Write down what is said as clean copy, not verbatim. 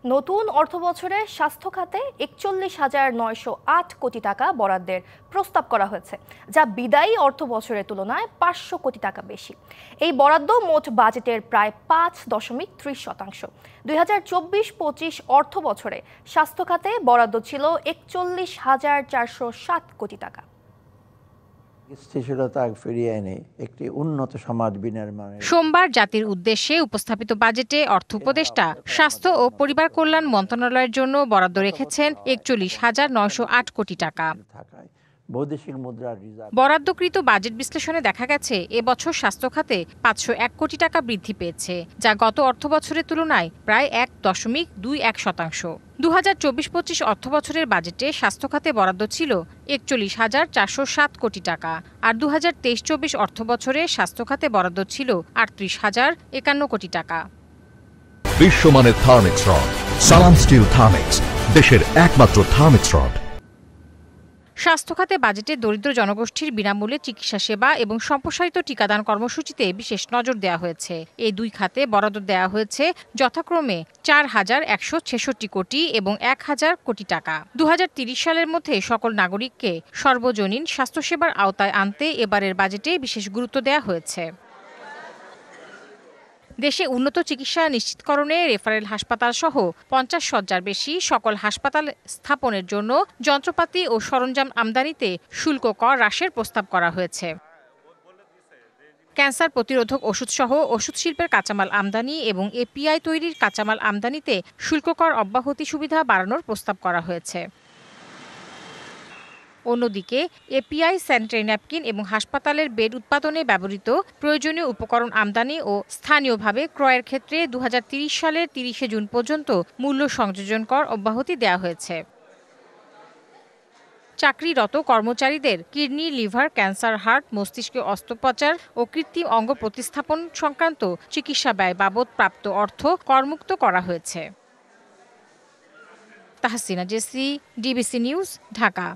নতুন অর্থবছরে স্বাস্থ্য খাতে ৪১,৯০৮ কোটি টাকা বরাদ্দের প্রস্তাব করা হয়েছে, যা বিদায়ী অর্থবছরের তুলনায় ৫০০ কোটি টাকা বেশি। এই বরাদ্দ মোট বাজেটের প্রায় ৫.৩০%। ২০২৪-২৫ অর্থবছরে স্বাস্থ্য খাতে বরাদ্দ ছিল ৪১,৪০৭ কোটি টাকা। স্থিতিশীলতা ফিরিয়ে এনে একটি উন্নত সমাজ বিনির্মাণে সোমবার জাতির উদ্দেশ্যে উপস্থাপিত বাজেটে অর্থ উপদেষ্টা স্বাস্থ্য ও পরিবার কল্যাণ মন্ত্রণালয়ের জন্য বরাদ্দ রেখেছেন ৪১,৯০৮ কোটি টাকা। বৈদেশিক মুদ্রার রিজার্ভ বরাদ্দকৃত বাজেট বিশ্লেষণে দেখা গেছে, এবছর স্বাস্থ্য খাতে ৫০১ কোটি টাকা বৃদ্ধি পেয়েছে, যা গত অর্থবছরের তুলনায় প্রায় ১.২১%। ২০২৪-২৫ অর্থবছরের বাজেটে স্বাস্থ্য খাতে বরাদ্দ ছিল ৪১,৪০৭ কোটি টাকা, আর ২০২৩-২৪ অর্থবছরে স্বাস্থ্য খাতে বরাদ্দ ছিল ৩৮,০৫১ কোটি টাকা। বিশ্বমানের থার্মিক্স রড, সালাম স্টিল থার্মিক্স, দেশের একমাত্র থার্মিক্স রড। স্বাস্থ্য খাতে বাজেটে দরিদ্র জনগোষ্ঠীর বিনামূল্যে চিকিৎসা সেবা এবং সম্প্রসারিত টিকাদান কর্মসূচিতে বিশেষ নজর দেওয়া হয়েছে। এই দুই খাতে বরাদ্দ দেওয়া হয়েছে যথাক্রমে ৪,১৬৬ কোটি এবং ১,০০০ কোটি টাকা। ২০৩০ সালের মধ্যে সকল নাগরিককে সর্বজনীন স্বাস্থ্যসেবার আওতায় আনতে এবারের বাজেটে বিশেষ গুরুত্ব দেওয়া হয়েছে। দেশে উন্নত চিকিৎসা নিশ্চিতকরণে রেফারেল হাসপাতাল সহ ৫০ শয্যার বেশি সকল হাসপাতাল স্থাপনের জন্য যন্ত্রপাতি ও সরঞ্জাম আমদানিতে শুল্ক কর হ্রাসের প্রস্তাব করা হয়েছে। ক্যান্সার প্রতিরোধক ওষুধসহ ওষুধ শিল্পের কাঁচামাল আমদানি এবং এপিআই তৈরির কাঁচামাল আমদানিতে শুল্ক কর অব্যাহতি সুবিধা বাড়ানোর প্রস্তাব করা হয়েছে। অন্যদিকে এপিআই, স্যানিটারি ন্যাপকিন এবং হাসপাতালের বেড উৎপাদনে ব্যবহৃত প্রয়োজনীয় উপকরণ আমদানি ও স্থানীয়ভাবে ক্রয়ের ক্ষেত্রে ২০৩০ সালের ৩০ জুন পর্যন্ত মূল্য সংযোজন কর অব্যাহতি দেওয়া হয়েছে। চাকরিরত কর্মচারীদের কিডনি, লিভার, ক্যান্সার, হার্ট, মস্তিষ্কে অস্ত্রোপচার ও কৃত্রিম অঙ্গ প্রতিস্থাপন সংক্রান্ত চিকিৎসা ব্যয় বাবদ প্রাপ্ত অর্থ করমুক্ত করা হয়েছে। Tahsina Jesi, DBC news, Dhaka.